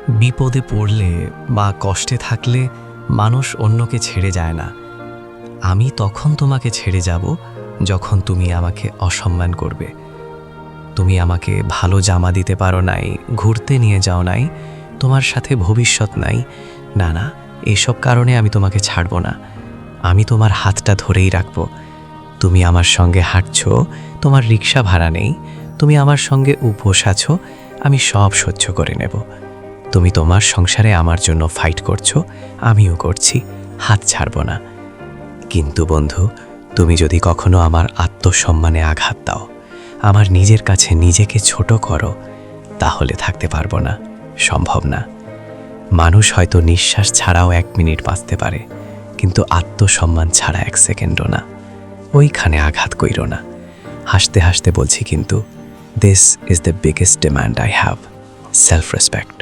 বিপদে পড়লে বা কষ্টে থাকলে মানুষ অন্যকে ছেড়ে যায় না। আমি তখন তোমাকে ছেড়ে যাব যখন তুমি আমাকে অসম্মান করবে। তুমি আমাকে ভালো জামা দিতে পারো নাই, ঘুরতে নিয়ে যাও নাই, তোমার সাথে ভবিষ্যৎ নাই। না না, এসব কারণে আমি তোমাকে ছাড়ব না। আমি তোমার হাতটা ধরেই রাখব। তুমি আমার সঙ্গে হাঁটছো, তোমার রিক্সা ভাড়া নেই, তুমি আমার সঙ্গে উপোস আছো, আমি সব সহ্য করে নেব। তুমি তোমার সংসারে আমার জন্য ফাইট করছো, আমিও করছি, হাত ছাড়ব না। কিন্তু বন্ধু, তুমি যদি কখনো আমার আত্মসম্মানে আঘাত দাও, আমার নিজের কাছে নিজেকে ছোট করো, তাহলে থাকতে পারবো না, সম্ভব না। মানুষ হয়তো নিঃশ্বাস ছাড়াও 1 মিনিট বাঁচতে পারে, কিন্তু আত্মসম্মান ছাড়া 1 সেকেন্ডও না। ওইখানে আঘাত কইরো না। হাসতে হাসতে বলছি কিন্তু, this is the biggest demand I have, self respect.